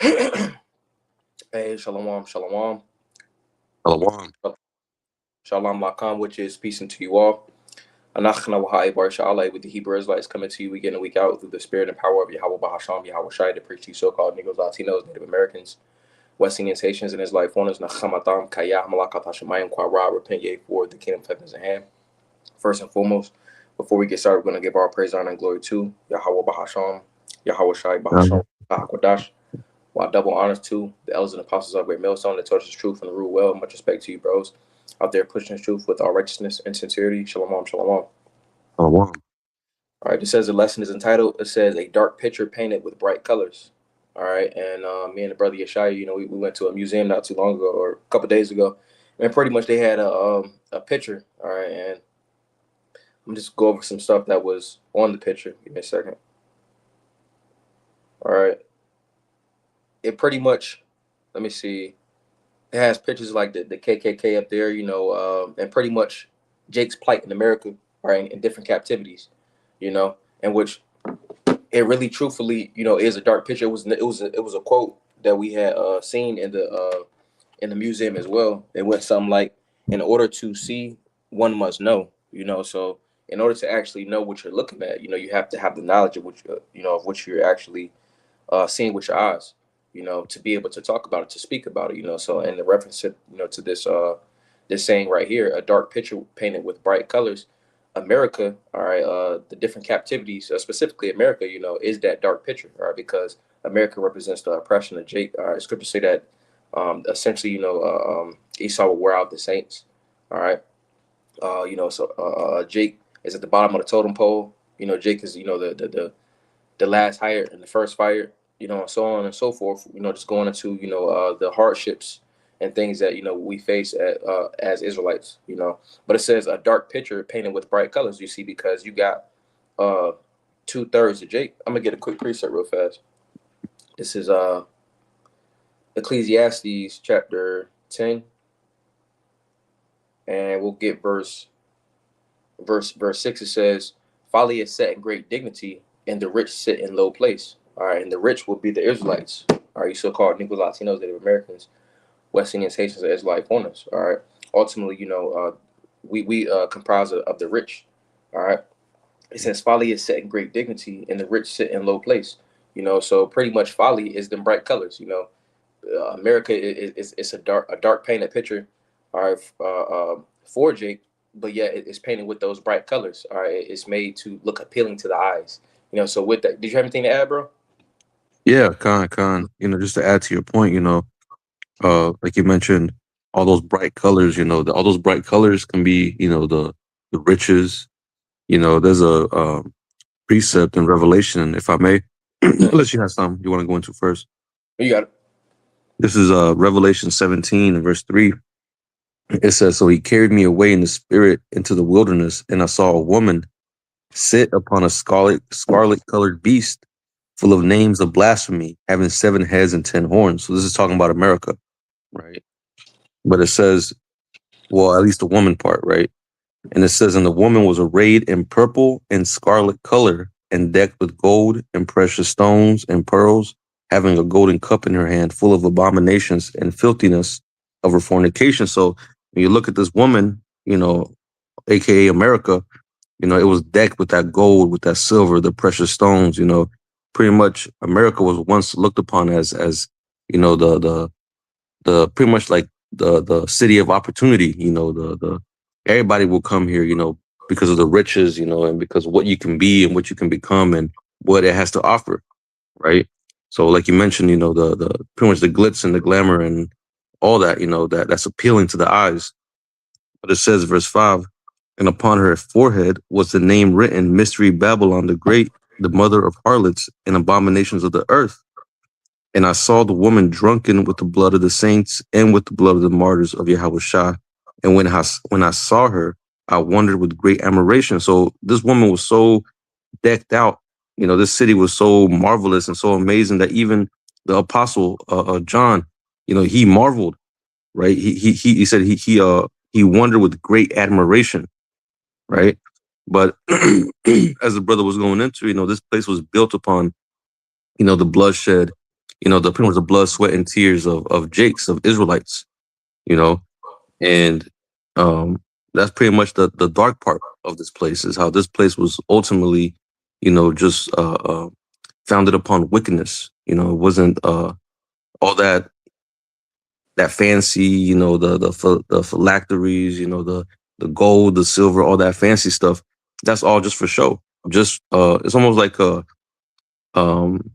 Hey, shalom, shalom, Shalom. shalom lakam, which is peace unto you all. Anachna Wahai Bar Shalai with the Hebrew Israelites coming to you week in and week out through the spirit and power of Yahweh Bahasham, Yahweh Shai, to preach to you so-called Negroes, Latinos, Native Americans, West Indians, Haitians, and Israelite foreigners. Nachamatam, Kayah, Malakat Hashemayim, Kwara, repent ye for the kingdom of heaven is at hand. First and foremost, before we get started, we're going to give our praise, honor, and glory to Yahweh Bahasham, Yahweh Shai, Bahasham, Bahakadash. While double honors to the elders and apostles of Great Millstone that taught us the truth and the rule well. Much respect to you, bros, out there pushing the truth with all righteousness and sincerity. Shalom, shalom. Shalom. All right, it says the lesson is entitled, it says, A Dark Picture Painted with Bright Colors. All right, and me and the brother Yeshaya, we went to a museum not too long ago, or a couple days ago, and pretty much they had a picture. All right, and I'm just go over some stuff that was on the picture. Give me a second. All right, it pretty much, let me see. It has pictures like the KKK up there, and pretty much Jake's plight in America, right, in different captivities, and which it really, truthfully, is a dark picture. It was a quote that we had seen in the museum as well. It went something like, "In order to see, one must know," So in order to actually know what you're looking at, you have to have the knowledge of of what you're actually seeing with your eyes, to be able to talk about it, to speak about it, So, and the reference to, to this saying right here, a dark picture painted with bright colors. America, all right, the different captivities, specifically America, is that dark picture, all right, because America represents the oppression of Jake. All right, scriptures say that essentially, Esau will wear out the saints, all right. Jake is at the bottom of the totem pole. Jake is, the last hire and the first fire, and so on and so forth. Just going into the hardships and things that we face as Israelites. But it says a dark picture painted with bright colors. You see, because you got uh 2/3 of Jake. I'm gonna get a quick precept real fast. This is Ecclesiastes chapter 10, and we'll get verse 6. It says, "Folly is set in great dignity, and the rich sit in low place." All right, and the rich will be the Israelites. All right, you so-called Negroes, Latinos, Native Americans, West Indians, Haitians, and Israelite foreigners. All right, ultimately, we comprise of the rich. All right, it says, "Folly is set in great dignity, and the rich sit in low place." So pretty much folly is them bright colors. America is a dark painted picture. All right, for Jake, but yeah, it's painted with those bright colors. All right, it's made to look appealing to the eyes. So with that, did you have anything to add, bro? Yeah, Khan. Just to add to your point, like you mentioned, all those bright colors, all those bright colors can be, the riches. There's a precept in Revelation, if I may, unless you have some you want to go into first. You got it. This is Revelation 17, verse 3. It says, "So he carried me away in the spirit into the wilderness, and I saw a woman sit upon a scarlet colored beast full of names of blasphemy, having 7 heads and 10 horns." So this is talking about America, right? But it says, well, at least the woman part, right? And it says, "And the woman was arrayed in purple and scarlet color, and decked with gold and precious stones and pearls, having a golden cup in her hand, full of abominations and filthiness of her fornication." So when you look at this woman, aka America, it was decked with that gold, with that silver, the precious stones. Pretty much America was once looked upon as the pretty much like the city of opportunity. The everybody will come here, because of the riches, and because of what you can be and what you can become and what it has to offer, right? So like you mentioned, the pretty much the glitz and the glamour and all that, that's appealing to the eyes. But it says, verse 5, "And upon her forehead was the name written, Mystery Babylon the Great, the mother of harlots and abominations of the earth. And I saw the woman drunken with the blood of the saints and with the blood of the martyrs of Yahweh Shah. And when I saw her, I wondered with great admiration." So this woman was so decked out. This city was so marvelous and so amazing that even the apostle John, he marveled, right? He said he wondered with great admiration, right? But as the brother was going into, this place was built upon, the bloodshed the pretty much the blood, sweat, and tears of Jake's, of Israelites, you know, and that's pretty much the dark part of this place, is how this place was ultimately, just founded upon wickedness. It wasn't all that fancy, the phylacteries, the gold, the silver, all that fancy stuff. That's all just for show. Just it's almost like a um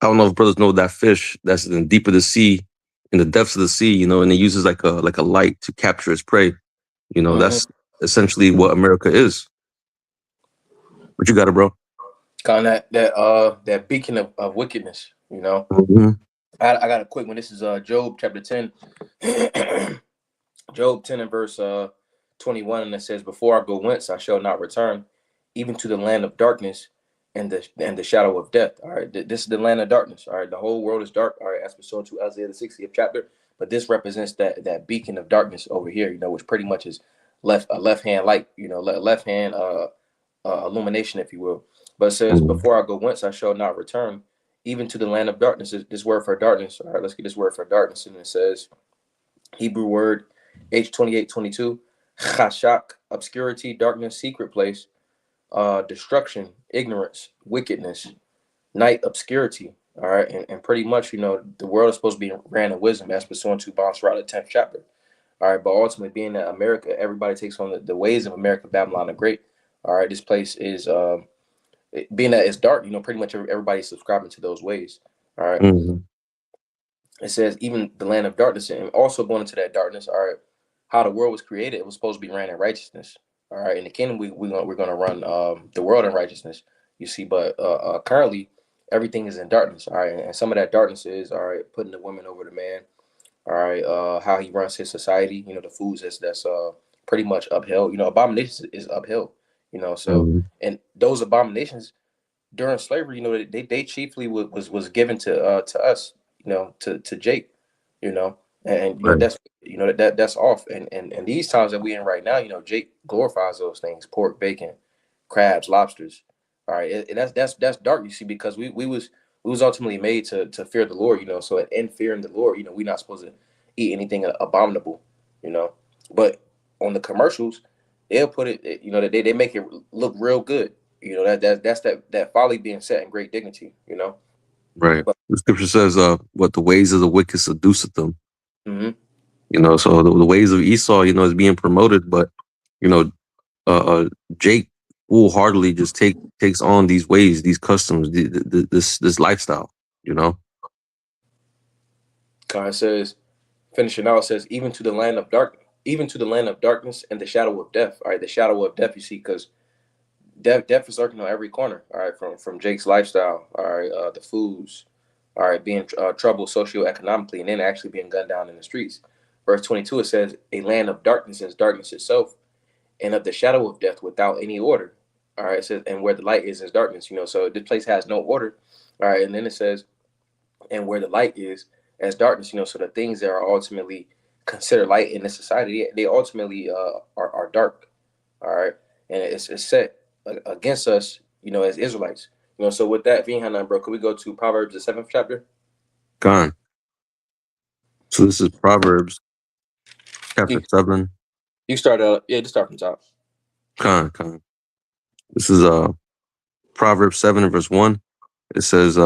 I don't know if brothers know that fish that's in the deep of the sea, in the depths of the sea, and it uses like a light to capture its prey. Mm-hmm. That's essentially what America is. What you got it, bro? Kind of that beacon of wickedness. Mm-hmm. I got a quick one. This is Job chapter 10. Job 10 and verse 21, and it says, "Before I go whence I shall not return, even to the land of darkness and the shadow of death." All right, this is the land of darkness. All right, the whole world is dark. All right, as pursuant to Isaiah the 60th chapter, but this represents that beacon of darkness over here. Which pretty much is left hand light. Left hand illumination, if you will. But it says, Mm-hmm. "Before I go whence I shall not return, even to the land of darkness." This word for darkness. All right, let's get this word for darkness, and it says Hebrew word H2822, chashak, obscurity, darkness, secret place, destruction, ignorance, wickedness, night, obscurity. All right, and pretty much, the world is supposed to be ran in wisdom, as pursuant to Bonsra, the 10th chapter. All right, but ultimately, being that America, everybody takes on the ways of America, Babylon the Great. All right, this place is being that it's dark. Pretty much everybody's subscribing to those ways. All right, Mm-hmm. it says even the land of darkness, and also going into that darkness. All right, how the world was created, it was supposed to be ran in righteousness. All right, in the kingdom, we're gonna run the world in righteousness. You see, but currently everything is in darkness. All right, and some of that darkness is all right putting the woman over the man. All right, how he runs his society. The foods that's pretty much upheld. Abominations is upheld. So, Mm-hmm. and those abominations during slavery, they chiefly was given to us, to Jake, and Right. that's off. And these times that we in right now, Jake glorifies those things: pork, bacon, crabs, lobsters. All right, and that's dark, you see, because we was ultimately made to fear the Lord, So in fearing the Lord, we're not supposed to eat anything abominable, you know. But on the commercials, they'll put it, they make it look real good. That's that folly being set in great dignity. Right. But The scripture says, "What the ways of the wicked seduceth them." mhm. So the ways of Esau, is being promoted, but you know, Jake wholeheartedly just takes on these ways, these customs, this lifestyle. You know. God says, finishing out, says, even to the land of darkness and the shadow of death. All right, the shadow of death, you see, because death is lurking on every corner. All right, from Jake's lifestyle. All right, the foods. All right, being troubled socioeconomically, and then actually being gunned down in the streets. Verse 22, it says, "A land of darkness is darkness itself, and of the shadow of death without any order." All right, it says, "And where the light is darkness." So this place has no order. All right, and then it says, "And where the light is as darkness." So the things that are ultimately considered light in this society, they ultimately are dark. All right, and it's set against us, as Israelites. So with that being had, bro, could we go to Proverbs the 7th chapter? Gone. So this is Proverbs chapter You, 7. you start yeah, just start from top. Con. This is Proverbs 7 and verse 1. It says,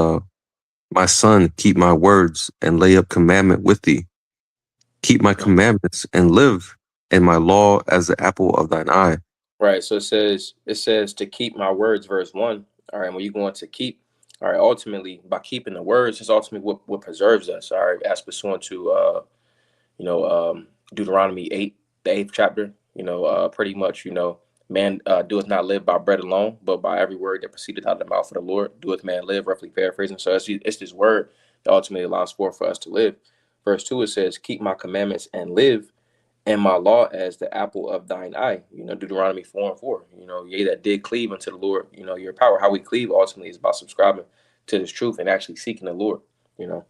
"My son, keep my words and lay up commandment with thee. Keep my commandments and live, and my law as the apple of thine eye." Right. So it says to keep my words, verse 1. All right, when you're going to keep, all right, ultimately by keeping the words is ultimately what preserves us. All right, as pursuant to Deuteronomy 8, the 8th chapter. Pretty much, man doeth not live by bread alone, but by every word that proceedeth out of the mouth of the Lord. Doeth man live, roughly paraphrasing. So it's this word that ultimately allows for us to live. Verse 2, it says, "Keep my commandments and live, and my law as the apple of thine eye." Deuteronomy 4 and 4. Ye that did cleave unto the Lord, your power. How we cleave ultimately is by subscribing to his truth and actually seeking the Lord. Mhm.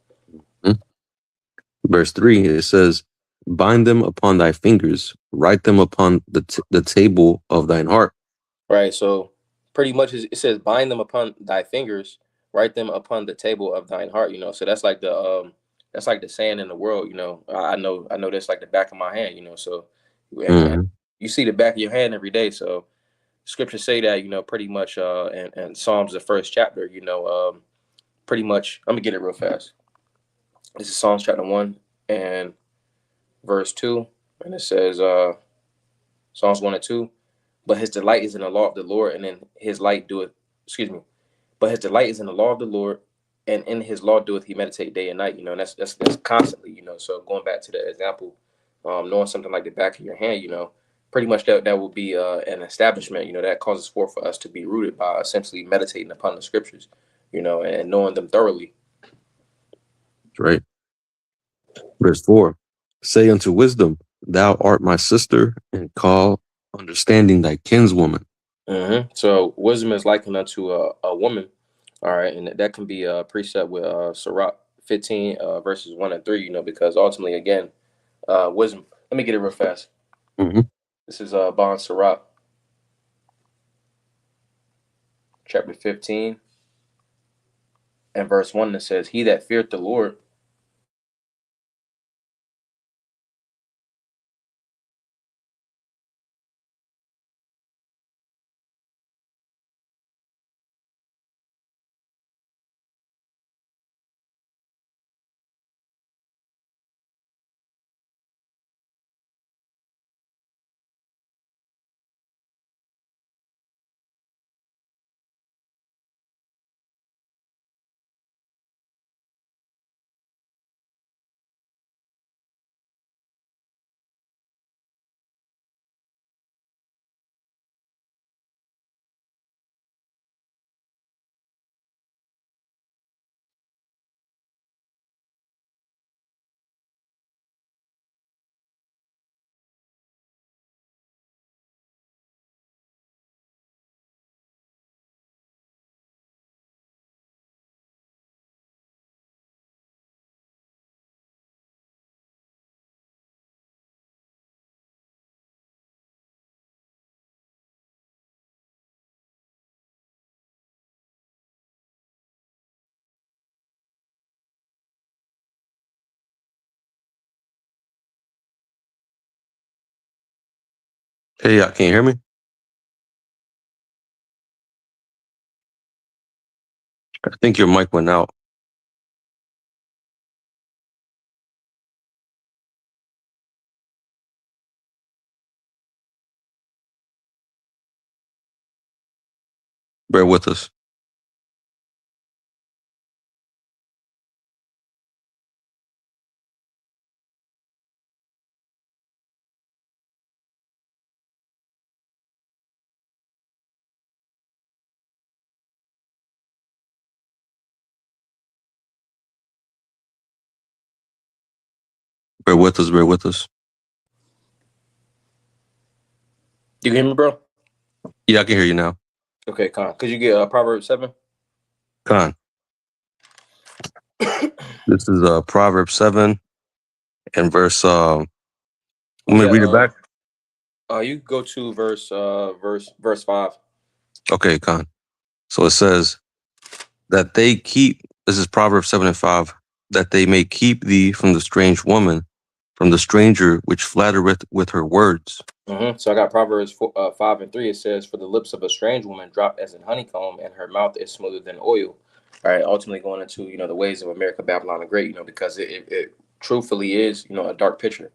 Verse 3, it says, "Bind them upon thy fingers, write them upon the table of thine heart." Right. So pretty much it says, "Bind them upon thy fingers, write them upon the table of thine heart. So that's like the saying in the world. I know that's like the back of my hand. So and Hmm. you see the back of your hand every day. So scriptures say that pretty much and Psalms the first chapter. Pretty much. Let me get it real fast. This is Psalms chapter 1 and verse 2, and it says Psalms 1 and 2. But his delight is in the law of the Lord, and in his light doeth. Excuse me. But his delight is in the law of the Lord, and in his law doeth he meditate day and night. And that's constantly. So going back to the example, knowing something like the back of your hand, pretty much that will be an establishment. That causes for us to be rooted by essentially meditating upon the scriptures, and knowing them thoroughly. Right. Verse 4. Say unto wisdom, thou art my sister, and call understanding thy kinswoman. So wisdom is likened unto a woman. All right, and that can be a precept with Sirach 15 verses 1 and 3. Because ultimately, again, wisdom. Let me get it real fast. Hmm. This is Bon Sirach, chapter 15 and verse 1 that says, "He that feareth the Lord." Hey, y'all, can you hear me? I think your mic went out. Bear with us. Bear with us. Bear with us. You can hear me, bro? Yeah, I can hear you now. Okay, Con. Could you get Proverbs 7? Con. This is Proverbs 7 and verse. Let me Yeah. read it back. You go to verse 5. Okay, Con. So it says that they keep. This is Proverbs 7 and 5. That they may keep thee from the strange woman, from the stranger which flattereth with her words. So I got Proverbs 5 and 3. It says, "For the lips of a strange woman drop as in honeycomb, and her mouth is smoother than oil." All right, ultimately going into the ways of America, Babylon the Great. Because it truthfully is a dark picture.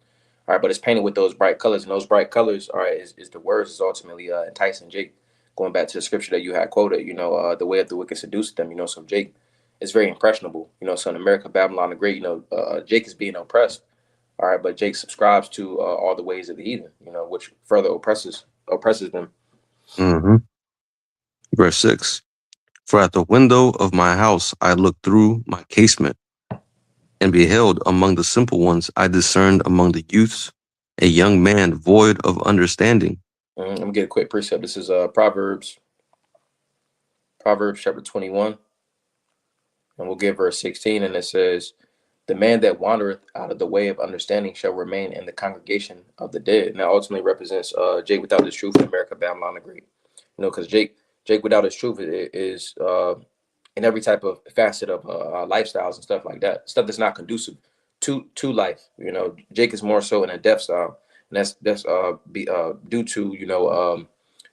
All right, but it's painted with those bright colors, and those bright colors, all right, is the words is ultimately enticing Jake. Going back to the scripture that you had quoted, the way of the wicked seduced them. So Jake is very impressionable. So in America, Babylon the Great, Jake is being oppressed. All right, but Jake subscribes to all the ways of the heathen, which further oppresses them. Mm-hmm. Verse 6. For at the window of my house I looked through my casement, and beheld among the simple ones I discerned among the youths a young man void of understanding. Let me get a quick precept. This is Proverbs chapter 21, and we'll get verse 16, and it says, "The man that wandereth out of the way of understanding shall remain in the congregation of the dead." And that ultimately represents Jake without his truth in America, Babylon the Great. Because Jake without his truth is in every type of facet of lifestyles and stuff like that. Stuff that's not conducive to life. You know, Jake is more so in a death style, and that's due to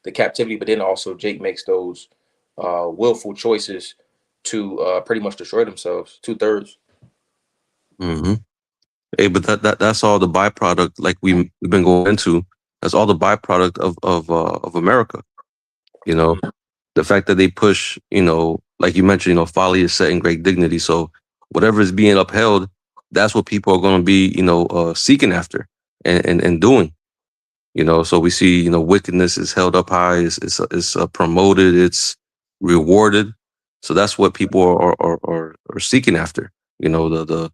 the captivity. But then also Jake makes those willful choices to pretty much destroy themselves. 2/3. Mm-hmm. Hey, but that's all the byproduct, like we've been going into. That's all the byproduct of America. You know, the fact that they push, like you mentioned, folly is set in great dignity. So whatever is being upheld, that's what people are going to be, seeking after and doing. So we see, wickedness is held up high, it's promoted, it's rewarded. So that's what people are seeking after. The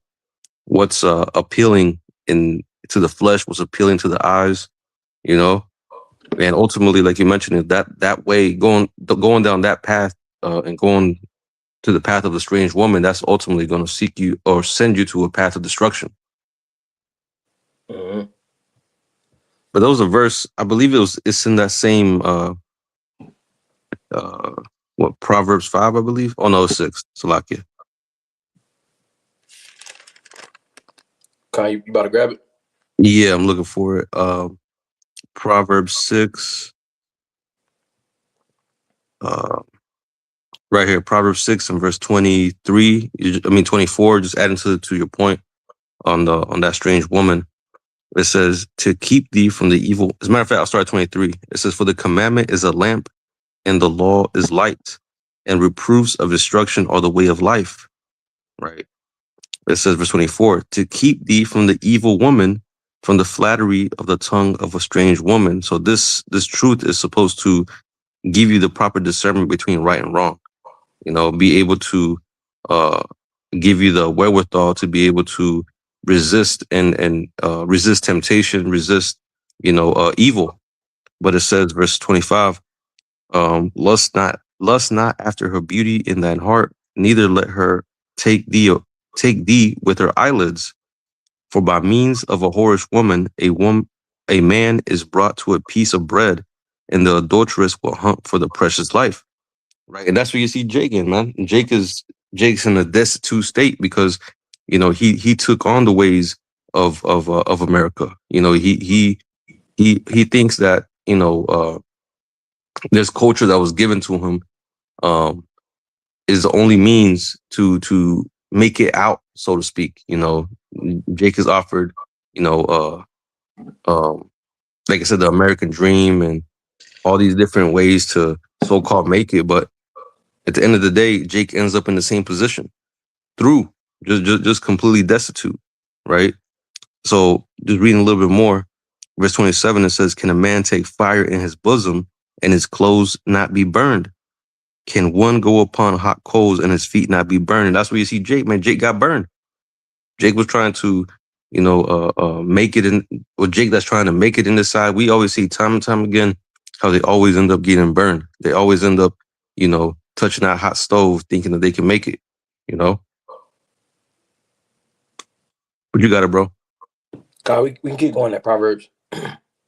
what's appealing to the flesh, what's appealing to the eyes. You know, and ultimately, like you mentioned, that way going down that path and going to the path of the strange woman, that's ultimately going to seek you or send you to a path of destruction. Mm-hmm. But that was a verse, I believe it's in that same what, Proverbs 5, I believe. Oh no, it's 6. Salakia. Kai, you about to grab it? Yeah, I'm looking for it. Proverbs 6. Right here, Proverbs 6 and verse 23. 24. Just adding to your point on that strange woman. It says to keep thee from the evil. As a matter of fact, I'll start at 23. It says, for the commandment is a lamp, and the law is light, and reproofs of instruction are the way of life. Right. It says, verse 24, to keep thee from the evil woman, from the flattery of the tongue of a strange woman. So this truth is supposed to give you the proper discernment between right and wrong. Be able to give you the wherewithal to be able to resist and resist temptation, resist evil. But it says, verse 25, lust not after her beauty in thine heart, neither let her take thee with her eyelids. For by means of a whorish woman, a man is brought to a piece of bread, and the adulteress will hunt for the precious life. Right, and that's where you see Jake in, man. Jake's in a destitute state because he took on the ways of America. He thinks that this culture that was given to him is the only means to make it out, so to speak. Jake is offered, like I said, the American dream and all these different ways to so-called make it, but at the end of the day, Jake ends up in the same position through just completely destitute, right? So just reading a little bit more, verse 27, it says, can a man take fire in his bosom and his clothes not be burned? Can one go upon hot coals and his feet not be burned? And that's where you see Jake, man. Jake got burned. Jake was trying to, make it in, or Jake that's trying to make it in the side. We always see time and time again how they always end up getting burned. They always end up, touching that hot stove thinking that they can make it, But you got it, bro. Kai, we can keep going at Proverbs.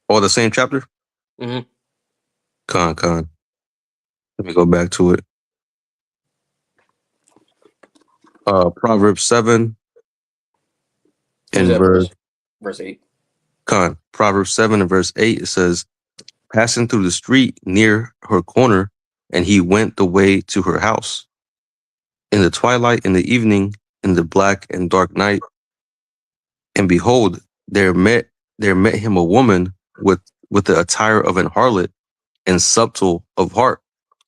Oh, the same chapter? Mm-hmm. Con. Let me go back to it. Proverbs 7 and verse 8. Proverbs 7 and verse 8, it says, passing through the street near her corner, and he went the way to her house. In the twilight, in the evening, in the black and dark night, and behold, there met him a woman with the attire of an harlot and subtle of heart.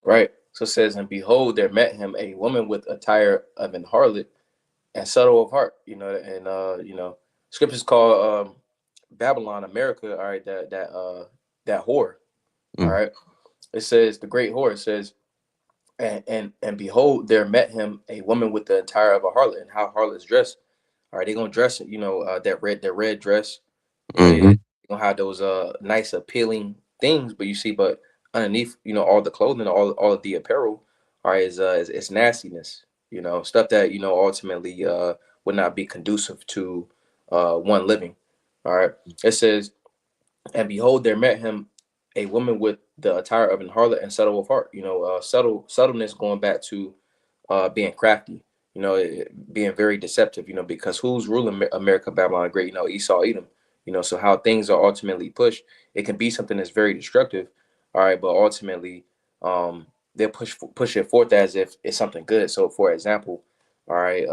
Right. So it says, and behold, there met him a woman with attire of an harlot and subtle of heart. Scriptures call Babylon, America, all right, that whore. All right. It says the great whore. It says, and behold, there met him a woman with the attire of a harlot, and how harlots dress. All right, they're gonna dress, that red dress. They're gonna have those nice appealing things, but underneath, all the clothing, all of the apparel, all right, is nastiness. Stuff that ultimately would not be conducive to one living. All right. It says, and behold, there met him a woman with the attire of an harlot and subtle of heart. Subtleness going back to being crafty, being very deceptive, because who's ruling America, Babylon the Great? Esau, Edom. So how things are ultimately pushed, it can be something that's very destructive, all right, but ultimately, they'll push it forth as if it's something good. So, for example, all right,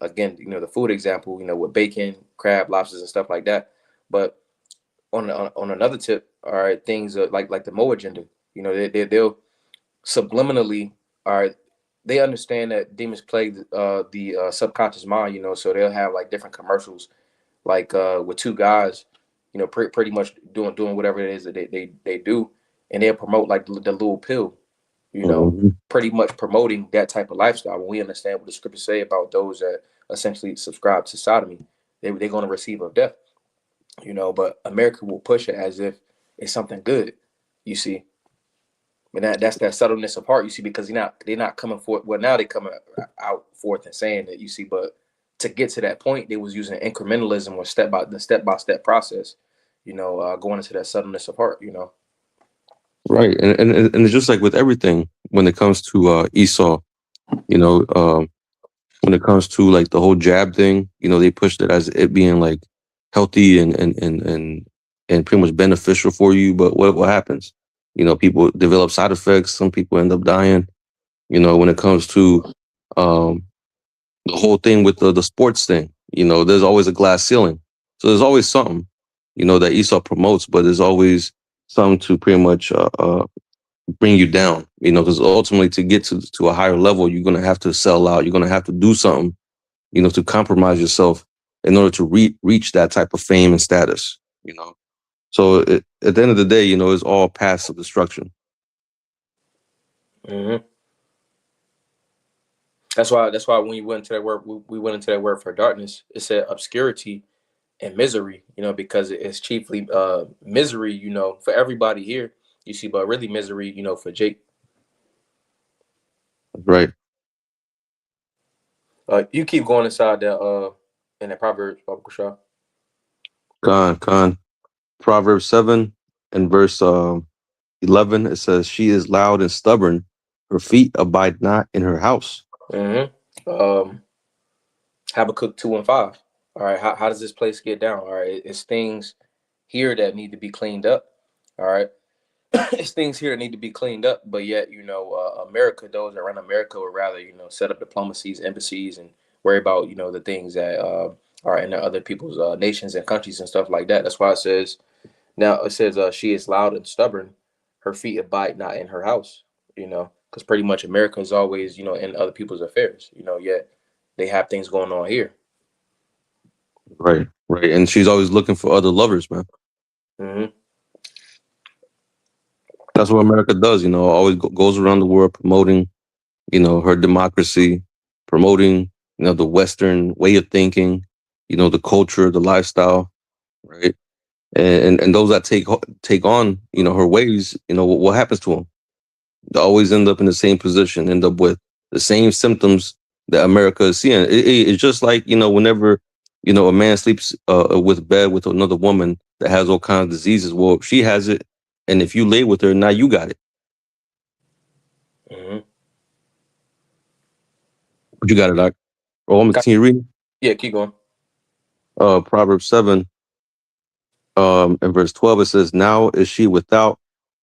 again, the food example, with bacon, crab, lobsters, and stuff like that. But on another tip, all right, things like the Mo agenda, they'll subliminally, all right, they understand that demons plague the subconscious mind, so they'll have like different commercials, like with two guys, pretty much doing whatever it is that they do, and they'll promote like the little pill, you know, Hmm. pretty much promoting that type of lifestyle. When we understand what the scriptures say about those that essentially subscribe to sodomy, they're going to receive of death, but America will push it as if it's something good, you see. And that's that subtleness of heart, you see, because they're not coming forth. Well, now they coming out forth and saying that, you see, but to get to that point, they was using incrementalism or step by step process, going into that subtleness of heart. Right, and it's just like with everything when it comes to Esau, you know, when it comes to like the whole jab thing, they pushed it as it being like healthy and pretty much beneficial for you. But what happens? People develop side effects. Some people end up dying. When it comes to um, the whole thing with the sports thing, there's always a glass ceiling. So there's always something, that Esau promotes, but there's always something to pretty much bring you down, because ultimately to get to a higher level, you're going to have to sell out. You're going to have to do something, to compromise yourself in order to reach that type of fame and status. So at the end of the day, it's all paths of destruction. hmm That's why when you went into that word, we went into that word for darkness. It said obscurity and misery, because it's chiefly misery, for everybody here, you see, but really misery, for Jake. Right. You keep going inside that in that Proverbs, Baba Kushah. Khan. Proverbs 7 and verse 11, it says, "She is loud and stubborn. Her feet abide not in her house." Um, Habakkuk 2:5. All right, how does this place get down? All right, it's things here that need to be cleaned up. All right, it's things here that need to be cleaned up, but yet, America, those that run America would rather, set up diplomacies, embassies, and worry about, the things that are in the other people's nations and countries and stuff like that. That's why it says, she is loud and stubborn, her feet abide not in her house, because pretty much America is always, in other people's affairs, yet they have things going on here. Right. Right. And she's always looking for other lovers, man. hmm That's what America does, always goes around the world promoting, her democracy, promoting, the Western way of thinking, the culture, the lifestyle, right? And those that take on, her ways, what happens to them? They always end up in the same position, end up with the same symptoms that America is seeing. It's just like, whenever, a man sleeps with bed with another woman that has all kinds of diseases. Well, she has it. And if you lay with her, now you got it. hmm But you got it, Doc. Oh, I'm going to continue reading. Yeah, keep going. Proverbs 7, and verse 12, it says, "Now is she without,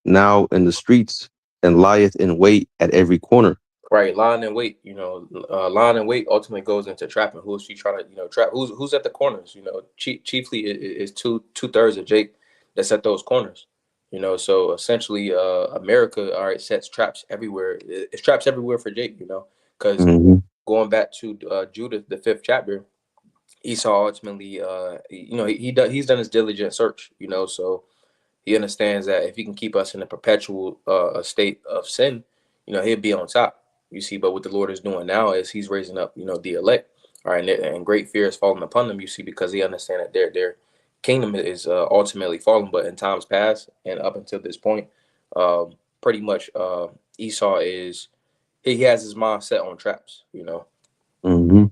now in the streets, and lieth in wait at every corner." Right, line and wait. Line and wait ultimately goes into trapping. Who is she trying to, trap? Who's at the corners? Chiefly is two-thirds of Jake that's at those corners. So essentially, America, all right, sets traps everywhere. It's traps everywhere for Jake. Because Hmm. going back to Judah, the fifth chapter, Esau ultimately, he's done his diligent search. So he understands that if he can keep us in a perpetual state of sin, he'll be on top. You see, but what the Lord is doing now is he's raising up, the elect. All right, and great fear is falling upon them. You see, because he understands that their kingdom is ultimately fallen. But in times past and up until this point, pretty much Esau he has his mind set on traps. Hmm.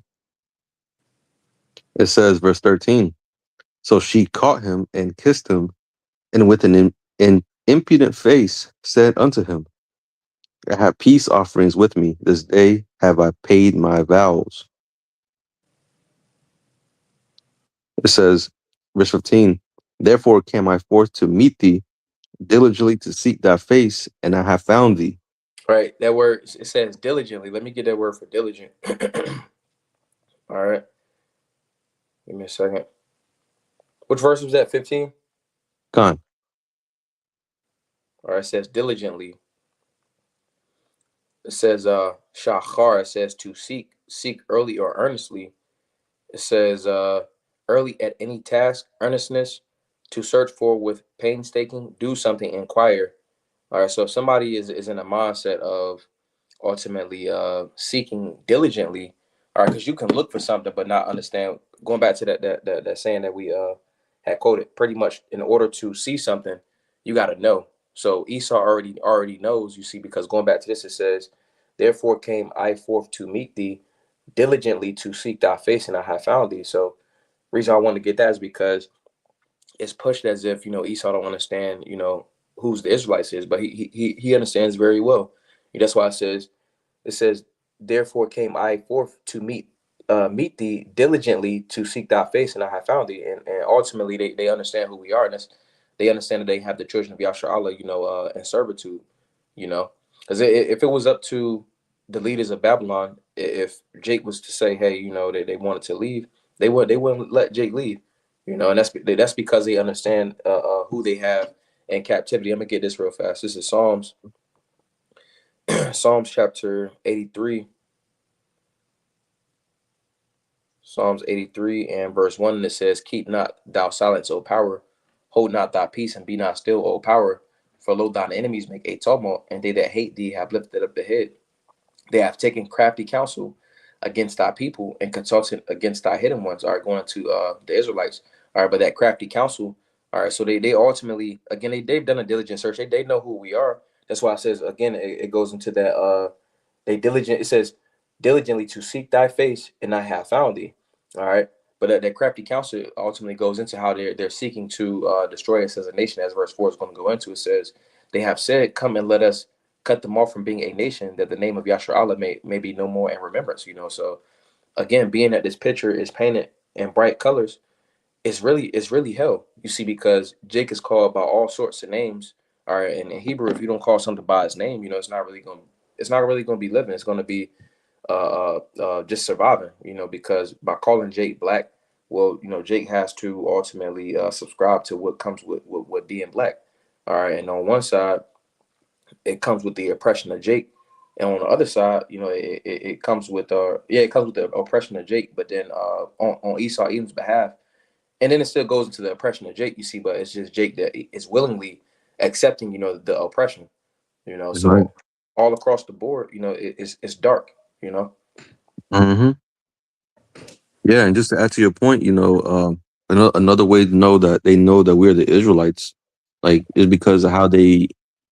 It says, verse 13, "So she caught him and kissed him, and with an impudent face said unto him, I have peace offerings with me. This day have I paid my vows. It says, verse 15, therefore came I forth to meet thee, diligently to seek thy face, and I have found thee. Right. That word, it says diligently. Let me get that word for diligent. All right. Give me a second. Which verse was that? 15? Gone. All right. It says diligently. It says shachar. It says to seek early or earnestly. It says early at any task, earnestness, to search for with painstaking, do something, inquire. All right. So if somebody is in a mindset of ultimately seeking diligently, all right, because you can look for something but not understand. Going back to that saying that we had quoted, pretty much in order to see something, you got to know. So Esau already knows, you see, because going back to this, it says, therefore came I forth to meet thee, diligently to seek thy face, and I have found thee. So reason I want to get that is because it's pushed as if, Esau don't understand, who's the Israelites is, but he understands very well. That's why it says, therefore came I forth to meet thee diligently to seek thy face, and I have found thee. And ultimately they understand who we are, and they understand that they have the children of Yasha Allah, in servitude, Because if it was up to the leaders of Babylon, if Jake was to say, hey, they wanted to leave, they wouldn't let Jake leave, and that's because they understand who they have in captivity. I'm gonna get this real fast. This is Psalms chapter 83. Psalms 83 and verse 1, and it says, keep not thou silence, O power. Hold not thy peace, and be not still, O power. For lo, thine enemies make a tumult, and they that hate thee have lifted up the head. They have taken crafty counsel against thy people, and consulted against thy hidden ones. Are going to the Israelites. All right, but that crafty counsel, all right, so they ultimately, again, they've done a diligent search. They know who we are. That's why it says, again, it goes into that it says diligently to seek thy face, and I have found thee. All right. But that crafty counsel ultimately goes into how they're seeking to destroy us as a nation, as verse 4 is going to go into. It says, they have said, come and let us cut them off from being a nation, that the name of Yahshua Allah may be no more in remembrance. So again, being that this picture is painted in bright colors, it's really hell. You see, because Jake is called by all sorts of names. All right, and in Hebrew, if you don't call something by its name, it's not really gonna be living. It's gonna be just surviving. Because by calling Jake black, well, Jake has to ultimately subscribe to what comes with being black. All right, and on one side, it comes with the oppression of Jake, and on the other side, it comes with it comes with the oppression of Jake. But then on Esau Edom's behalf, and then it still goes into the oppression of Jake, you see, but it's just Jake that is willingly accepting, the oppression, Right. so all across the board, it's dark, Mm-hmm. Yeah, and just to add to your point, another way to know that they know that we're the Israelites, like, is because of how they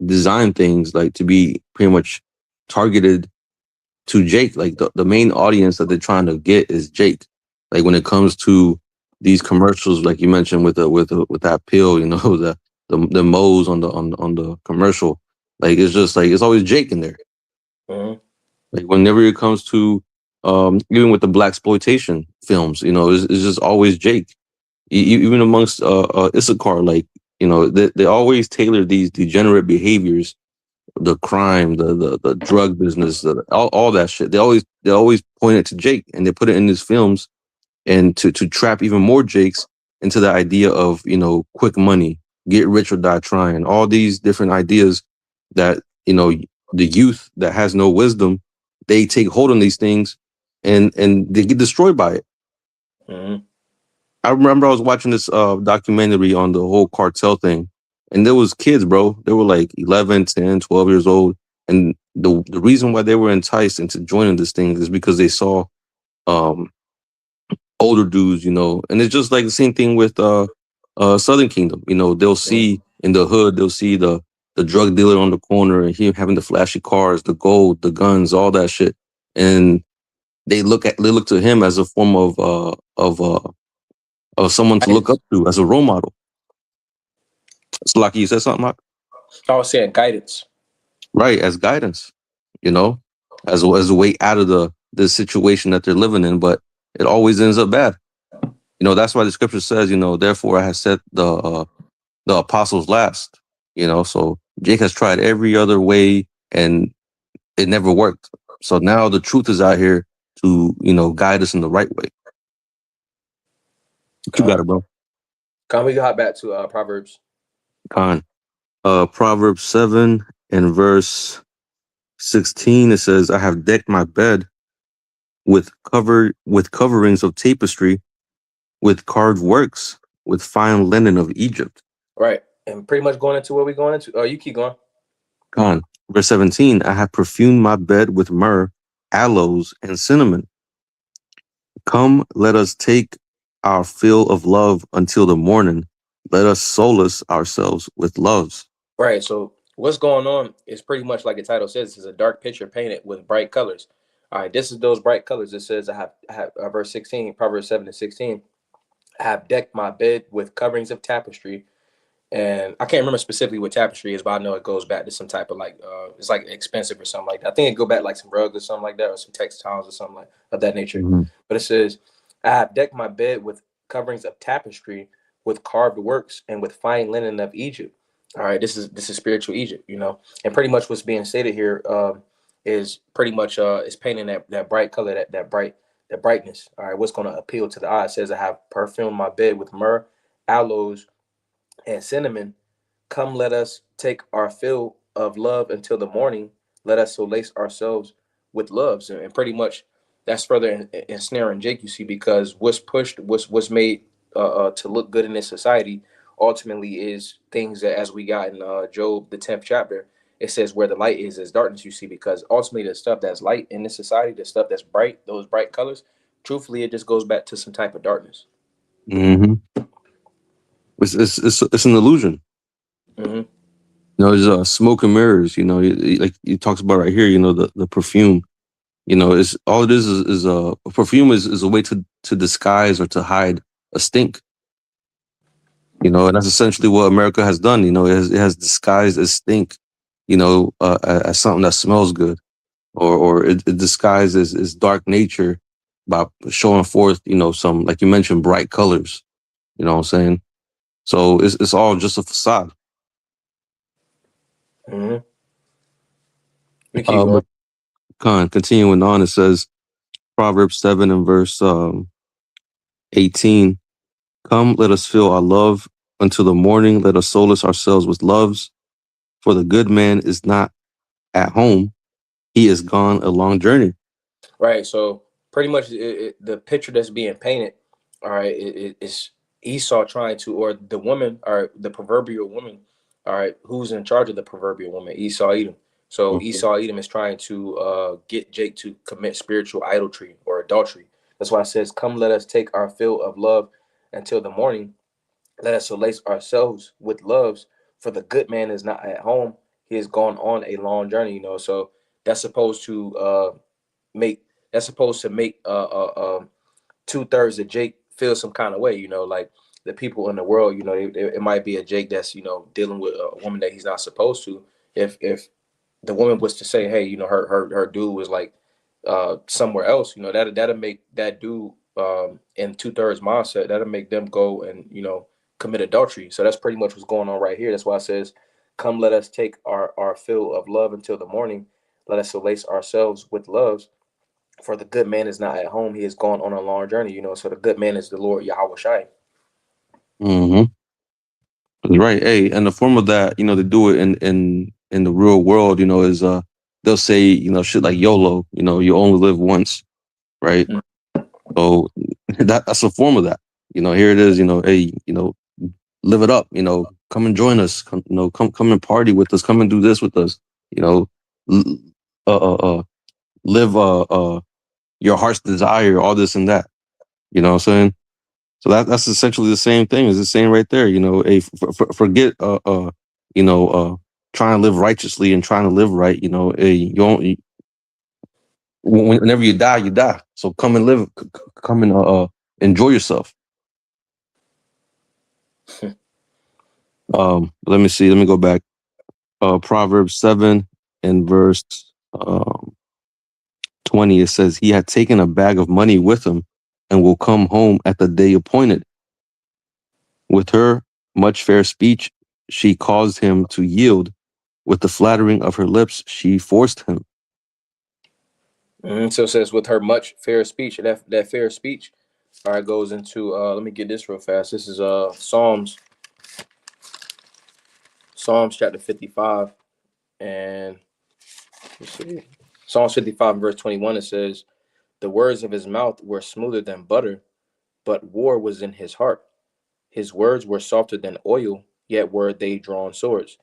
design things, like, to be pretty much targeted to Jake. Like, the main audience that they're trying to get is Jake. Like, when it comes to these commercials, like you mentioned with that pill, the Mo's on the commercial, like, it's just like it's always Jake in there. Mhm. Like, whenever it comes to even with the black exploitation films, it's just always Jake. Even amongst Issachar, like, they always tailor these degenerate behaviors, the crime, the drug business, all that shit. They always point it to Jake, and they put it in these films, and to trap even more Jakes into the idea of, quick money, get rich or die trying, all these different ideas that, the youth that has no wisdom, they take hold on these things, and they get destroyed by it. Mhm. I remember I was watching this documentary on the whole cartel thing, and there was kids, bro. They were like 11, 10, 12 years old, and the reason why they were enticed into joining this thing is because they saw um older dudes, and it's just like the same thing with Southern Kingdom. They'll Mhm. see in the hood, they'll see the drug dealer on the corner, and him having the flashy cars, the gold, the guns, all that shit, and they look to him as a form of someone to look Guidance. up to, as a role model. It's like you said something, Mark? I was saying guidance. Right, as guidance. you know, as a way out of the situation that they're living in, but it always ends up bad. You know, that's why the scripture says, you know, therefore I have set the apostles last. You know, so Jake has tried every other way and it never worked. So now the truth is out here to, you know, guide us in the right way. What you got it, bro? We can hop back to Proverbs. Con. Proverbs 7 and verse 16, it says, I have decked my bed with coverings of tapestry, with carved works, with fine linen of Egypt. Right. And pretty much going into what we're going into. Oh, you keep going. Con. Verse 17, I have perfumed my bed with myrrh, aloes, and cinnamon. Come, let us take our fill of love until the morning. Let us solace ourselves with loves. Right. So what's going on is pretty much like the title says. It's a dark picture painted with bright colors. All right. This is those bright colors. It says I have verse 16, Proverbs 7 and 16. I have decked my bed with coverings of tapestry. And I can't remember specifically what tapestry is, but I know it goes back to some type of like it's like expensive or something like that. I think it go back like some rugs or something like that, or some textiles or something like of that nature. Mm-hmm. But it says, I have decked my bed with coverings of tapestry, with carved works, and with fine linen of Egypt. All right, this is spiritual Egypt, you know, and pretty much what's being stated here is pretty much is painting that bright color, that brightness. All right, what's going to appeal to the eye? It says, I have perfumed my bed with myrrh, aloes, and cinnamon. Come, let us take our fill of love until the morning. Let us solace ourselves with loves. And pretty much that's further ensnaring Jake, you see, because what's pushed, what's made to look good in this society ultimately is things that, as we got in Job, the 10th chapter, it says where the light is darkness, you see, because ultimately the stuff that's light in this society, the stuff that's bright, those bright colors, truthfully, it just goes back to some type of darkness. Mm-hmm. It's an illusion. Mm-hmm. You know, there's smoke and mirrors. You know, like you talks about right here. You know, the perfume. You know, it's all it is a perfume is a way to disguise or to hide a stink. You know, and that's essentially what America has done. You know, it has disguised a stink. You know, as something that smells good, or it disguises its dark nature by showing forth. You know, some like you mentioned, bright colors. You know what I'm saying? So it's all just a facade. Mm-hmm. We keep But going. continuing on, it says Proverbs 7 and verse 18. Come, let us fill our love until the morning. Let us solace ourselves with loves. For the good man is not at home. He is gone a long journey. Right. So pretty much the picture that's being painted, all right, it's Esau trying to, or the woman, or the proverbial woman, all right, who's in charge of the proverbial woman, Esau Edom. So Mhm. Esau Edom is trying to get Jake to commit spiritual idolatry or adultery. That's why it says, "Come, let us take our fill of love until the morning. Let us solace ourselves with loves. For the good man is not at home; he has gone on a long journey." You know, so that's supposed to make make 2/3 of Jake feel some kind of way, you know, like the people in the world, you know, it might be a Jake that's, you know, dealing with a woman that he's not supposed to. If the woman was to say, hey, you know, her dude was like somewhere else, you know, that'll make that dude in 2/3 mindset, that'll make them go and, you know, commit adultery. So that's pretty much what's going on right here. That's why it says, come, let us take our fill of love until the morning. Let us solace ourselves with loves. For the good man is not at home; he has gone on a long journey. You know, so the good man is the Lord Yahweh Shai. Mm-hmm. That's right. Hey, and the form of that, you know, they do it in the real world. You know, is they'll say, you know, shit like YOLO. You know, you only live once, right? Mm. So that's a form of that. You know, here it is. You know, hey, you know, live it up. You know, come and join us. Come, you know, come and party with us. Come and do this with us. You know, l- live your heart's desire. All this and that. You know what I'm saying? So that's essentially the same thing as it's saying right there. You know, hey, forget you know, trying to live righteously and trying to live right. You know, hey, you don't. Whenever you die, you die. So come and live. Come and enjoy yourself. Let me see. Let me go back. Proverbs 7 and verse 20, it says, he had taken a bag of money with him and will come home at the day appointed. With her much fair speech, she caused him to yield. With the flattering of her lips, she forced him. So it says with her much fair speech. That fair speech, all right, goes into let me get this real fast. This is Psalms chapter 55, and let's see. Psalms 55 verse 21, it says, the words of his mouth were smoother than butter, but war was in his heart. His words were softer than oil, yet were they drawn swords.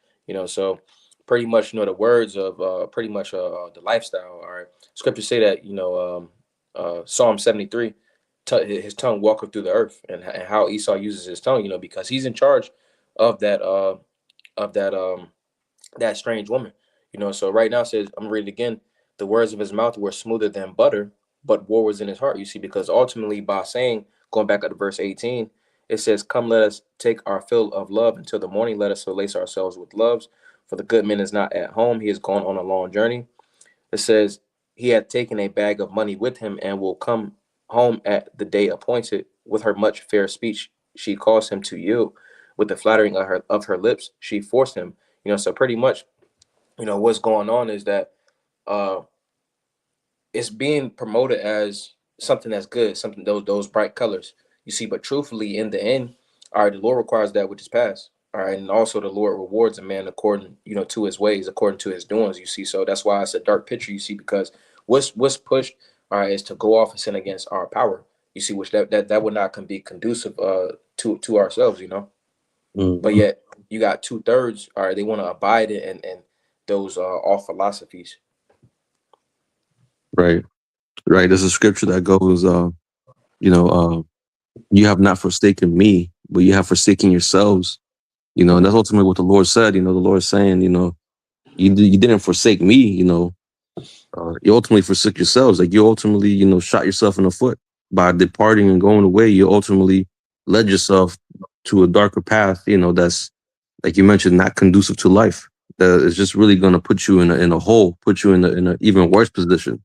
So pretty much, the words of pretty much the lifestyle. All right, scriptures say that Psalm 73, his tongue walketh through the earth, and how Esau uses his tongue, because he's in charge of that that strange woman. So right now it says, I'm reading again, the words of his mouth were smoother than butter, but war was in his heart. You see, because ultimately by saying, going back up to verse 18, it says, come, let us take our fill of love until the morning. Let us lace ourselves with loves. For the good man is not at home. He is gone on a long journey. It says, he had taken a bag of money with him and will come home at the day appointed. With her much fair speech, she caused him to yield. With the flattering of her lips, she forced him. So pretty much, what's going on is that uh, it's being promoted as something that's good, something those bright colors. You see, but truthfully, in the end, all right, the Lord requires that which is past. All right, and also the Lord rewards a man according, to his ways, according to his doings. You see, so that's why it's a dark picture. You see, because what's pushed, all right, is to go off and sin against our power. You see, which that would not be conducive to ourselves. But Mhm. yet you got 2/3. All right, they want to abide in those off philosophies. Right. Right. There's a scripture that goes, you know, you have not forsaken me, but you have forsaken yourselves. And that's ultimately what the Lord said. The Lord saying, you didn't forsake me. You ultimately forsook yourselves. Like you ultimately, shot yourself in the foot by departing and going away. You ultimately led yourself to a darker path. That's, like you mentioned, not conducive to life. That is just really going to put you in a hole, put you in a even worse position.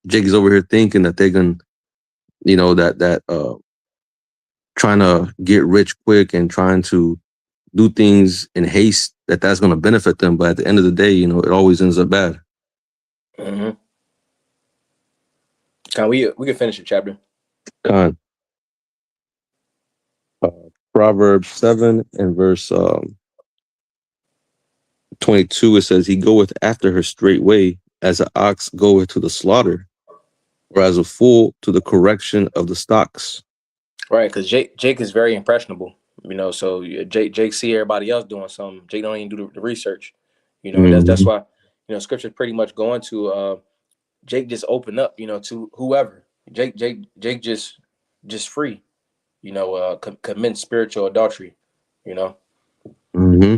Jake is over here thinking that they're gonna, that trying to get rich quick and trying to do things in haste, that's going to benefit them. But at the end of the day, it always ends up bad. Mm-hmm. Can we can finish the chapter? God. Uh, Proverbs 7 and verse 22, it says, he goeth after her straightway, as an ox goeth to the slaughter, or as a fool to the correction of the stocks. Right, because Jake is very impressionable. So Jake see everybody else doing something. Jake don't even do the research. That's Mhm. why scripture pretty much going to Jake just open up. To whoever. Jake just free. Commit spiritual adultery. You know. Hmm.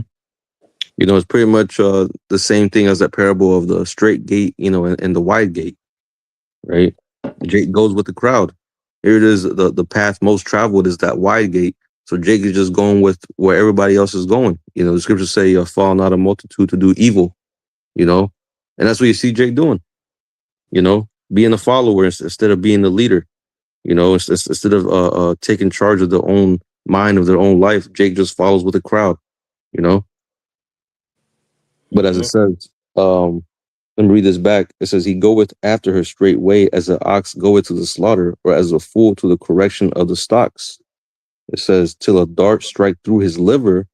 It's pretty much the same thing as that parable of the straight gate, and the wide gate, right? Jake goes with the crowd. Here it is, the path most traveled is that wide gate. So Jake is just going with where everybody else is going. The scriptures say, "Fall not a multitude to do evil," and that's what you see Jake doing. Being a follower instead of being the leader. Instead of taking charge of their own mind, of their own life, Jake just follows with the crowd. You know, but as it Mm-hmm. says, let me read this back. It says, he goeth after her straightway, as an ox goeth to the slaughter, or as a fool to the correction of the stocks. It says, till a dart strike through his liver,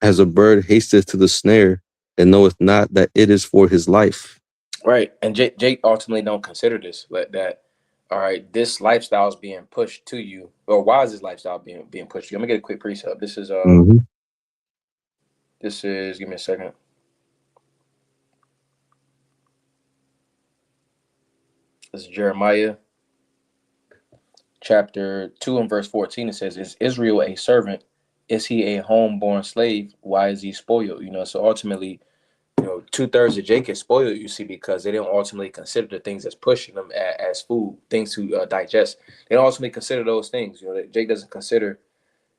as a bird hasteth to the snare, and knoweth not that it is for his life. Right, and Jake ultimately don't consider this that. All right, this lifestyle is being pushed to you, or why is this lifestyle being pushed to you? I'm gonna get a quick precept. Hmm. This is. Give me a second. This is Jeremiah chapter 2 and verse 14. It says, is Israel a servant? Is he a homeborn slave? Why is he spoiled? So ultimately, 2/3 of Jake is spoiled, you see, because they don't ultimately consider the things that's pushing them as food, things to digest. They don't ultimately consider those things. That Jake doesn't consider,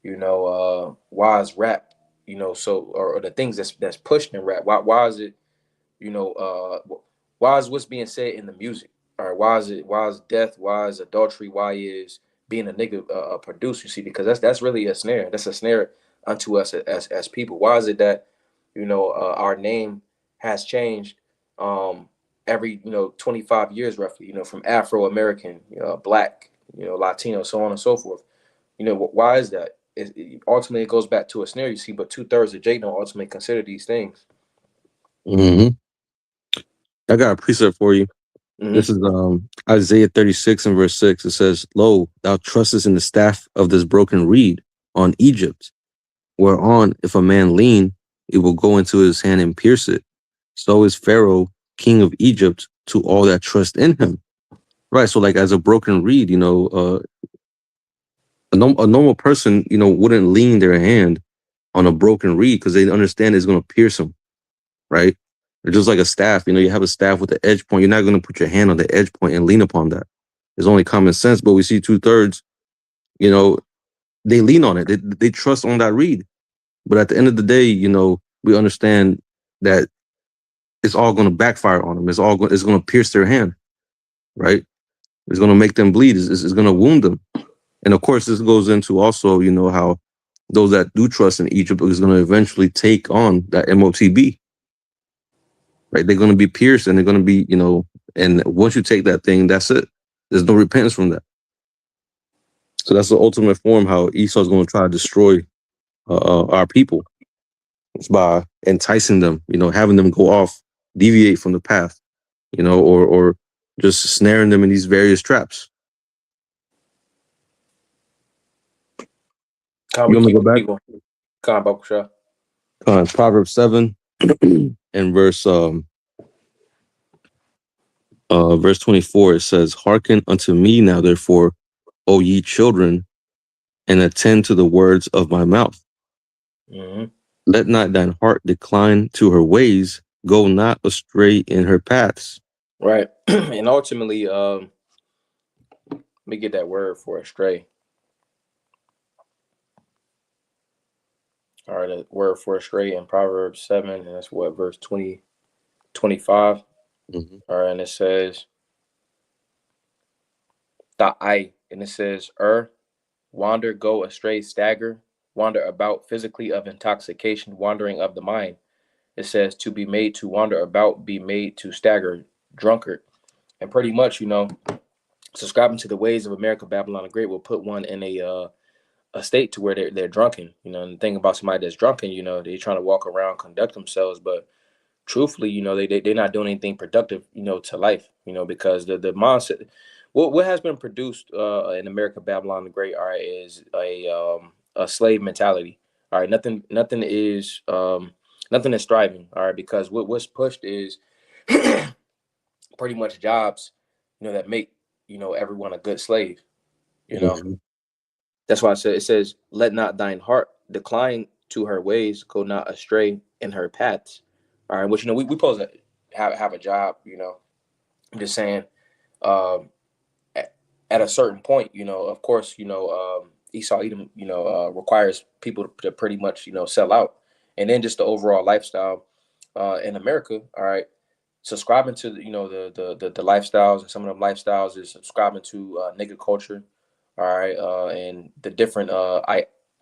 why is rap, or the things that's pushed in rap. Why is it, you know, uh, why is what's being said in the music? All right, why is death, why is adultery, why is being a nigga a producer? You see, because that's really a snare. That's a snare unto us as people. Why is it that our name has changed every 25 years roughly? From Afro American, Black, Latino, so on and so forth. Why is that? Ultimately, it goes back to a snare. You see, but 2/3 of Jake don't ultimately consider these things. Hmm. I got a precept for you. Hmm. This is Isaiah 36 and verse 6. It says, "Lo, thou trustest in the staff of this broken reed on Egypt, whereon if a man lean, it will go into his hand and pierce it. So is Pharaoh, king of Egypt, to all that trust in him." Right. So, like, as a broken reed, a normal person, wouldn't lean their hand on a broken reed because they understand it's going to pierce them. Right. Or just like a staff, you have a staff with the edge point. You're not going to put your hand on the edge point and lean upon that. It's only common sense. But we see 2/3, you know, they lean on it. They trust on that reed. But at the end of the day, we understand that it's all going to backfire on them. It's going to pierce their hand, right? It's going to make them bleed. It's going to wound them. And of course, this goes into also, how those that do trust in Egypt is going to eventually take on that MOTB, right? They're going to be pierced and they're going to be, and once you take that thing, that's it. There's no repentance from that. So that's the ultimate form how Esau is going to try to destroy our people. It's by enticing them, having them go off, deviate from the path, or just snaring them in these various traps. You want me to go back? Proverbs 7 and verse 24, it says, "Hearken unto me now, therefore, O ye children, and attend to the words of my mouth. Mm-hmm. Let not thine heart decline to her ways, go not astray in her paths." Right. And ultimately, let me get that word for astray. All right, the word for astray in Proverbs 7, and that's what, verse 20, 25. Mm-hmm. All right, and it says, and it says, wander, go astray, stagger, wander about physically of intoxication, wandering of the mind. It says to be made to wander about, be made to stagger, drunkard. And pretty much, subscribing to the ways of America, Babylon the Great will put one in a state to where they're drunken. And the thing about somebody that's drunken, they're trying to walk around, conduct themselves, but truthfully, they're not doing anything productive, to life, because the mindset, what has been produced in America, Babylon the Great, all right, is a slave mentality. All right, nothing is thriving. All right, because what's pushed is pretty much jobs, that make everyone a good slave. Mm-hmm. That's why it says, "Let not thine heart decline to her ways, go not astray in her paths." All right, which we supposed to have a job. I'm just saying, at a certain point, of course, Esau Edom, requires people to pretty much, sell out, and then just the overall lifestyle in America. All right, subscribing to the lifestyles, and some of them lifestyles is subscribing to nigga culture. All right, and the different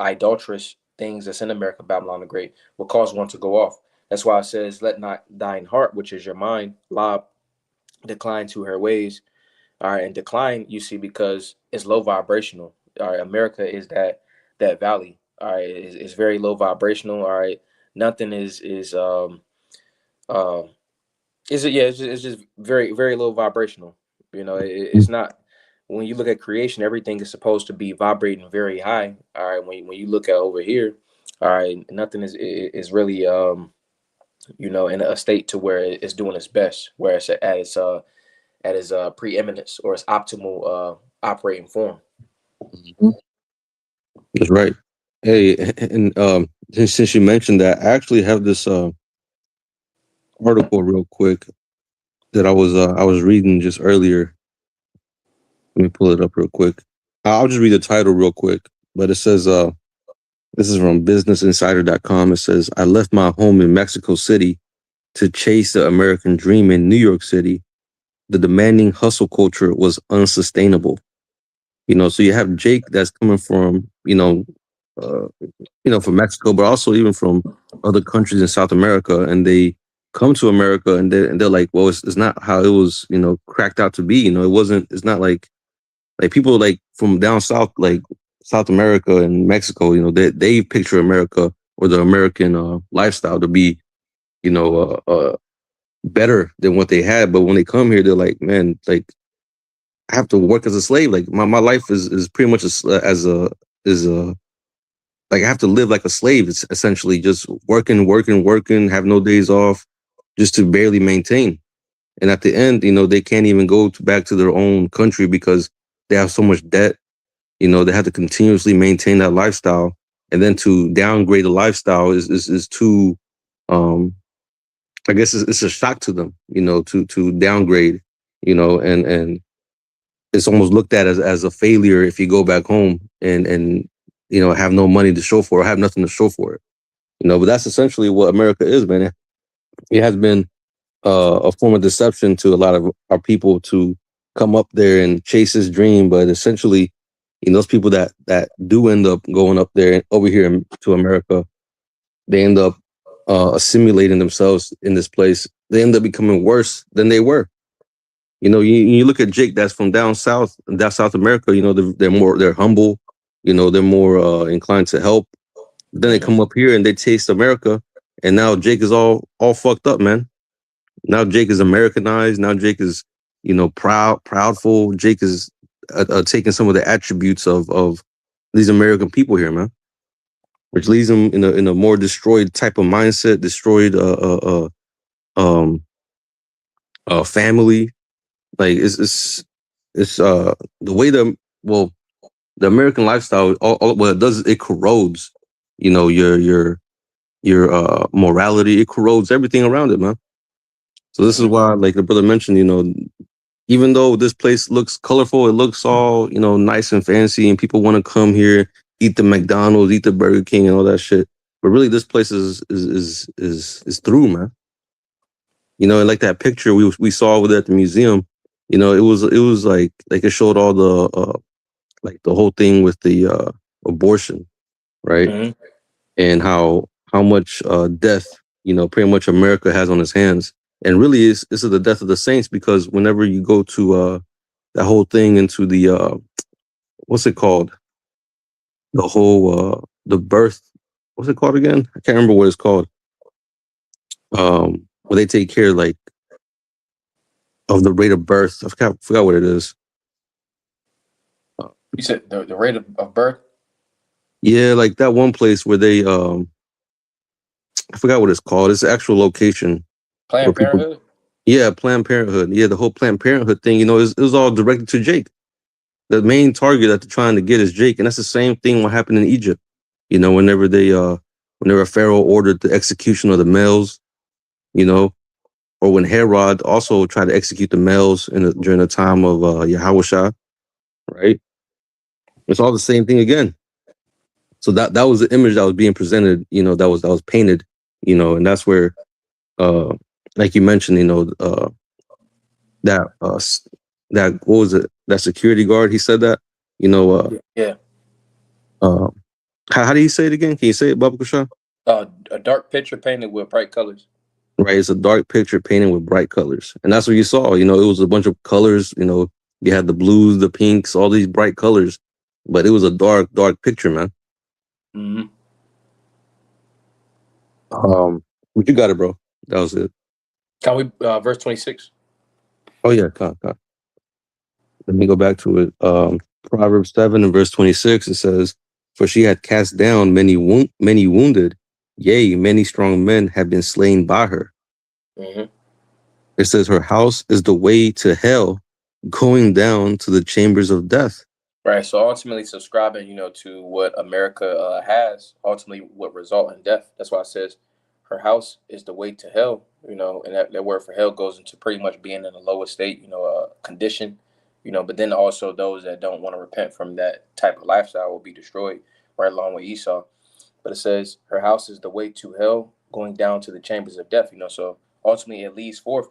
idolatrous things that's in America, Babylon the Great, will cause one to go off. That's why it says, "Let not thine heart, which is your mind, lob, decline to her ways." All right, and decline, you see, because it's low vibrational. All right, America is that valley. All right, it's very low vibrational. All right, nothing um is it? Yeah, it's just very, very low vibrational. It's not. When you look at creation, everything is supposed to be vibrating very high. All right, when you look at over here, all right, nothing is really in a state to where it's doing its best, where it's at its preeminence or its optimal operating form. Mm-hmm. That's right. Hey, and since you mentioned that, I actually have this article real quick that I was reading just earlier. Let me pull it up real quick. I'll just read the title real quick. But it says, this is from businessinsider.com. It says, "I left my home in Mexico City to chase the American dream in New York City. the demanding hustle culture was unsustainable. So you have Jake that's coming from, uh, from Mexico, but also even from other countries in South America, and they come to America and they're like, well, it's not how it was, cracked out to be. It wasn't. It's not like people like from down south, like South America and Mexico. They picture America or the American lifestyle to be, you know, better than what they had. But when they come here, they're like, man, like I have to work as a slave. Like my life is pretty much as a is a like I have to live like a slave. It's essentially just working, working, working, have no days off, just to barely maintain. And at the end, they can't even go back to their own country because they have so much debt. They have to continuously maintain that lifestyle, and then to downgrade the lifestyle is too. I guess it's a shock to them. To downgrade. And it's almost looked at as a failure if you go back home and have no money to show for it, or have nothing to show for it. But that's essentially what America is, man. It has been a form of deception to a lot of our people to come up there and chase this dream, but essentially, those people that do end up going up there and over here to America, they end up assimilating themselves in this place. They end up becoming worse than they were. You look at Jake, that's from down south, South America. They're humble. They're more inclined to help. But then they come up here and they taste America, and now Jake is all fucked up, man. Now Jake is Americanized. Now Jake is, proudful. Jake is taking some of the attributes of these American people here, man, which leaves him in a more destroyed type of mindset, destroyed family. Like it's the way the American lifestyle, all what it does is it corrodes, your morality. It corrodes everything around it, man. So this is why, like the brother mentioned, even though this place looks colorful, it looks all, nice and fancy, and people want to come here, eat the McDonald's, eat the Burger King, and all that shit. But really, this place is through, man. And like that picture we saw over there at the museum, it was like it showed all the like the whole thing with the abortion, right? Mm-hmm. And how much death, pretty much America has on its hands. And really, this is the death of the saints, because whenever you go to that whole thing into the what's it called, the whole the birth, what's it called again? I can't remember what it's called. Where they take care like of the rate of birth. I forgot what it is. You said the rate of birth? Yeah, like that one place where they I forgot what it's called. It's the actual location where Planned people. Parenthood? Yeah, Planned Parenthood. Yeah, the whole Planned Parenthood thing. It was all directed to Jake. The main target that they're trying to get is Jake, and that's the same thing what happened in Egypt. Whenever Pharaoh ordered the execution of the males, you know, or when Herod also tried to execute the males during the time of Yahushua, right? It's all the same thing again. So that was the image that was being presented, that was painted, and that's where, like you mentioned, that that what was it? That security guard, he said that, Yeah. uh, how do you say it again? Can you say it, Baba Kusha? A dark picture painted with bright colors. Right, it's a dark picture painted with bright colors, and that's what you saw. It was a bunch of colors. You had the blues, the pinks, all these bright colors, but it was a dark picture, man. Mm-hmm. But you got it, bro. That was it. Can we verse 26? Oh yeah, let me go back to it. Proverbs 7 and verse 26. It says, "For she had cast down many wounded, yea, many strong men have been slain by her." Mm-hmm. It says, "Her house is the way to hell, going down to the chambers of death." Right. So ultimately, subscribing, to what America has, ultimately what result in death. That's why it says her house is the way to hell. And that word for hell goes into pretty much being in the lowest state, condition. But then also those that don't want to repent from that type of lifestyle will be destroyed, right along with Esau. But it says her house is the way to hell, going down to the chambers of death. So ultimately, it leads forth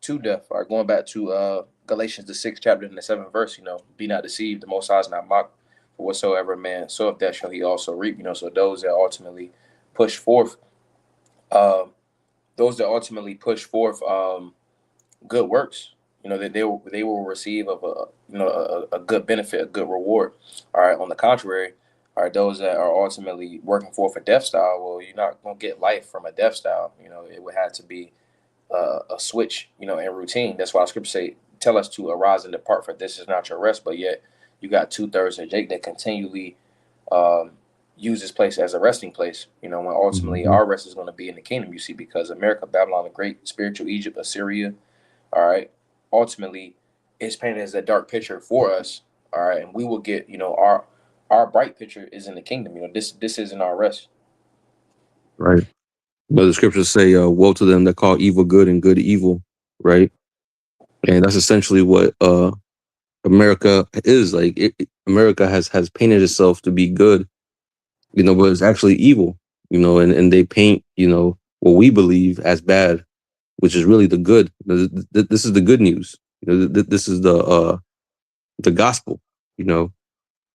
to death. All right, going back to Galatians the 6th chapter and the 7th verse, be not deceived, the Most High is not mocked. For whatsoever man soweth, that shall he also reap. So those that ultimately push forth, um, good works, that they will receive of a good benefit, a good reward. All right. On the contrary, all right, those that are ultimately working forth a death style, well, you're not gonna get life from a death style. It would have to be a switch, in routine. That's why scripture say, tell us to arise and depart, for this is not your rest. But yet you got 2/3 of Jake that continually um, use this place as a resting place, when ultimately our rest is going to be in the kingdom, because America, Babylon the Great, spiritual Egypt, Assyria, all right, ultimately it's painted as a dark picture for us, all right, and we will get, our bright picture is in the kingdom. This isn't our rest. Right. But the scriptures say, woe to them that call evil good and good evil, right? And that's essentially what America is. Like America has painted itself to be good, but it's actually evil, and they paint, what we believe as bad, which is really the good. This is the good news. This is the gospel,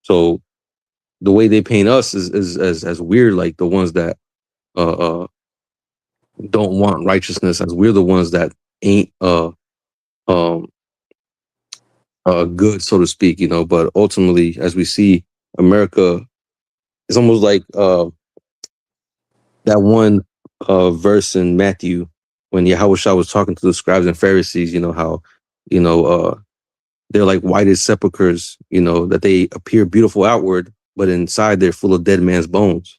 So the way they paint us is as weird, like the ones that don't want righteousness, as we're the ones that ain't um good, so to speak, but ultimately, as we see, America is almost like that one verse in Matthew when Yahushua was talking to the scribes and Pharisees, how they're like whited sepulchres, that they appear beautiful outward, but inside they're full of dead man's bones.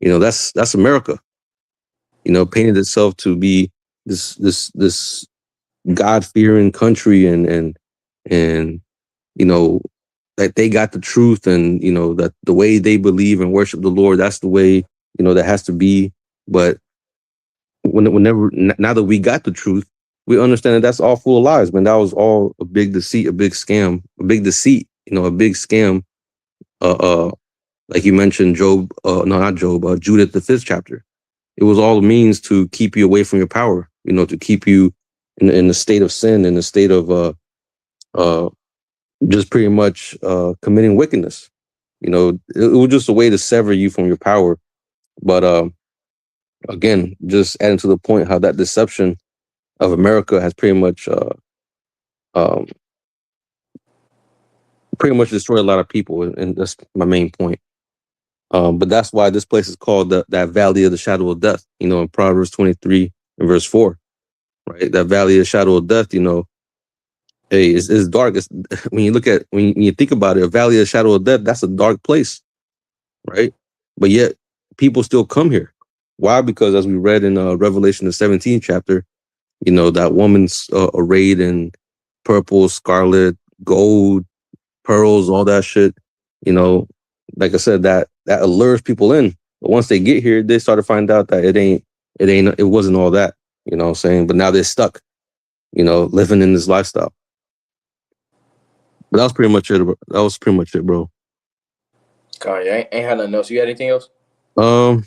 That's America, painted itself to be this God-fearing country, and that they got the truth, and that the way they believe and worship the Lord, that's the way that has to be. But whenever now that we got the truth, we understand that that's all full of lies, man. That was all a big deceit, a big scam, a big deceit, a big scam. Like you mentioned, Job, no, not Job, Judith, the 5th chapter. It was all a means to keep you away from your power, to keep you in a state of sin, in a state of just pretty much committing wickedness. It was just a way to sever you from your power. But again, just adding to the point, how that deception of America has pretty much destroyed a lot of people, and that's my main point. But that's why this place is called that valley of the shadow of death. In Proverbs 23 and verse 4, right? That valley of the shadow of death. Hey, it's dark. When you think about it, a valley of the shadow of death, that's a dark place, right? But yet people still come here. Why? Because as we read in Revelation the 17th chapter, that woman's arrayed in purple, scarlet, gold, pearls, all that shit. Like I said, that allures people in. But once they get here, they start to find out that it wasn't all that. You know what I'm saying? But now they're stuck, living in this lifestyle. But that was pretty much it, bro. Kanye, ain't had nothing else. You had anything else? Let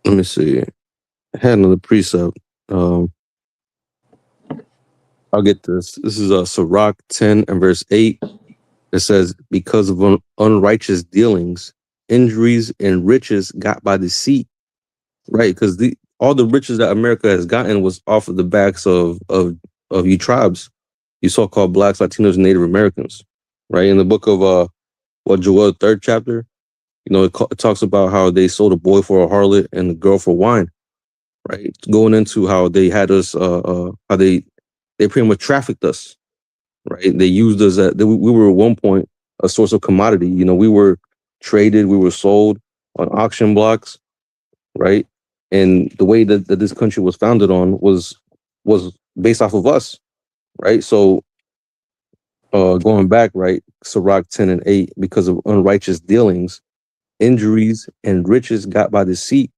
me see. I had another precept. I'll get this. This is Sirach 10 and verse 8. It says, because of unrighteous dealings, injuries and riches got by deceit. Right, because all the riches that America has gotten was off of the backs of you tribes, you so-called blacks, Latinos, and Native Americans. Right, in the book of Joel 3rd chapter, it talks about how they sold a boy for a harlot and a girl for wine. Right, going into how they had us, how they pretty much trafficked us. Right, they used us we were at one point a source of commodity. We were traded, we were sold on auction blocks. Right, and the way that this country was founded on was based off of us. Right, so going back, right, Sirach 10 and 8, because of unrighteous dealings, injuries and riches got by deceit,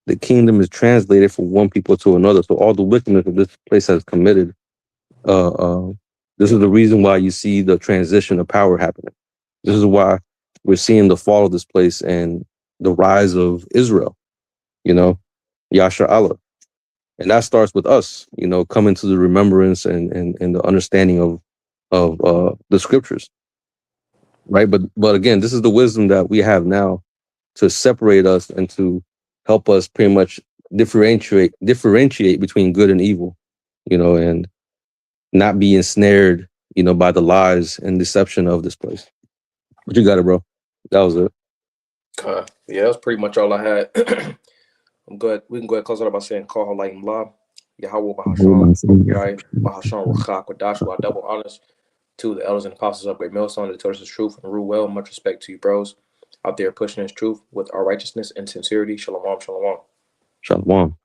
the kingdom is translated from one people to another. So all the wickedness that this place has committed, this is the reason why you see the transition of power happening. This is why we're seeing the fall of this place and the rise of Israel. Yasha Allah. And that starts with us, you know, coming to the remembrance and the understanding of the scriptures, right? But again, this is the wisdom that we have now to separate us and to help us pretty much differentiate between good and evil, you know, and not be ensnared, you know, by the lies and deception of this place. But you got it, bro. That was it. Yeah, that's pretty much all I had. I'm good. We can go ahead and close out by saying, call her light and blah. Yahweh Bahasham, Yahweh Bahasham, Rachak, Wadashua, double honors to the elders and apostles of Great Millstone that tells us truth and rule well. Much respect to you, bros, out there pushing this truth with our righteousness and sincerity. Shalom, shalom. Shalom.